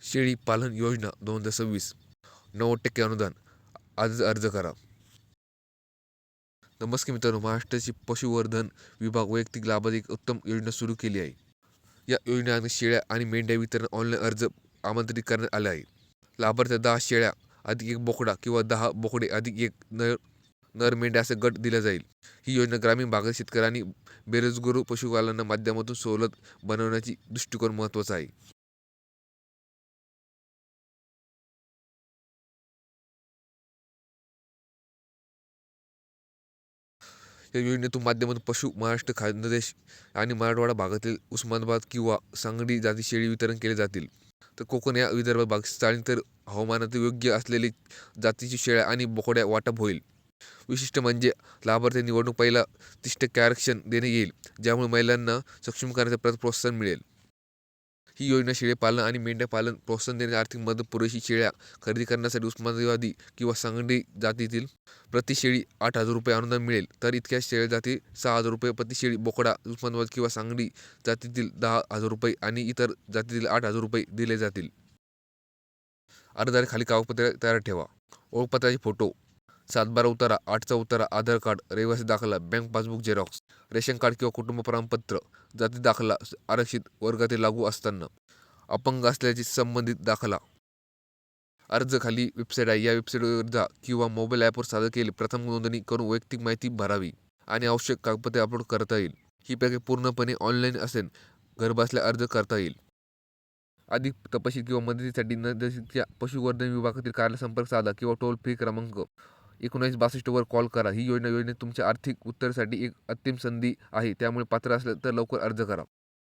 शेळी पालन योजना 2026 90% अनुदान. आजच अर्ज करा. नमस्कार मित्रांनो, महाराष्ट्राची पशुवर्धन विभाग वैयक्तिक लाभासाठी एक उत्तम योजना सुरू केली आहे. या योजनेत शेळ्या आणि मेंढ्या वितरण ऑनलाईन अर्ज आमंत्रित करण्यात आले आहे. लाभार्थी 10 शेळ्या अधिक 1 बोकडा किंवा 10 बोकडे अधिक 1 नर मेंढ्या असे गट दिला जाईल. ही योजना ग्रामीण भागातील शेतकरी आणि बेरोजगार पशुपालनाच्या माध्यमातून सवलत बनवण्याची दृष्टिकोन महत्त्वाचा आहे. या योजनेतून माध्यमातून महाराष्ट्र खानदेश आणि मराठवाडा भागातील उस्मानाबाद किंवा सांगली जाती शेळी वितरण केले जातील. तर कोकण या विदर्भ भाग स्थलांतर हवामानात योग्य असलेली जातीची शेळ्या आणि बोकड्या वाटप होईल. विशिष्ट म्हणजे लाभार्थी निवडणूक पहिला 30% आरक्षण देणे येईल, ज्यामुळे महिलांना सक्षम करण्याचे प्रोत्साहन मिळेल. ही योजना शेळीपालन आणि मेंढ्यापालन प्रोत्साहन देण्याची आर्थिक मदत पुरेशी शेळ्या खरेदी करण्यासाठी उस्मानाबादी किंवा सांगली जातीतील प्रति शेळी 8,000 रुपये अनुदान मिळेल. तर इतक्या शेळ्या जाती 6,000 रुपये प्रति शेळी, बोकडा उस्मानाबाद किंवा सांगली जातीतील 10,000 रुपये आणि इतर जातीतील 8,000 रुपये दिले जातील. अर्जदाराने खाली कागदपत्रे तयार ठेवा. ओळखपत्राचे फोटो, 7/12 उतारा, 8चा उतारा, आधार कार्ड, रहिवासी दाखला, bank passbook Xerox, ration card किंवा कुटुंब प्रमाणपत्र, जाती दाखला, आरक्षित वर्गातील लागू असताना, अपंग असल्याची संबंधित दाखला. अर्ज खाली वेबसाईट आहे, या वेबसाईटवर जा किंवा मोबाईल ॲपवर सादर केले. प्रथम नोंदणी करून वैयक्तिक माहिती भरावी आणि आवश्यक कागदपत्रे अपलोड करता येईल. ही प्रक्रिया पूर्णपणे ऑनलाईन असेल. घरबसल्या अर्ज करता येईल. अधिक तपशील किंवा मदतीसाठी नजदीकच्या पशुवर्धन विभागातील कार्यालय संपर्क साधा किंवा टोल फ्री क्रमांक 1962 वर कॉल करा. ही योजनेत तुमच्या आर्थिक उत्तरासाठी एक अंतिम संधी आहे, त्यामुळे पात्र असले तर लवकर अर्ज करा.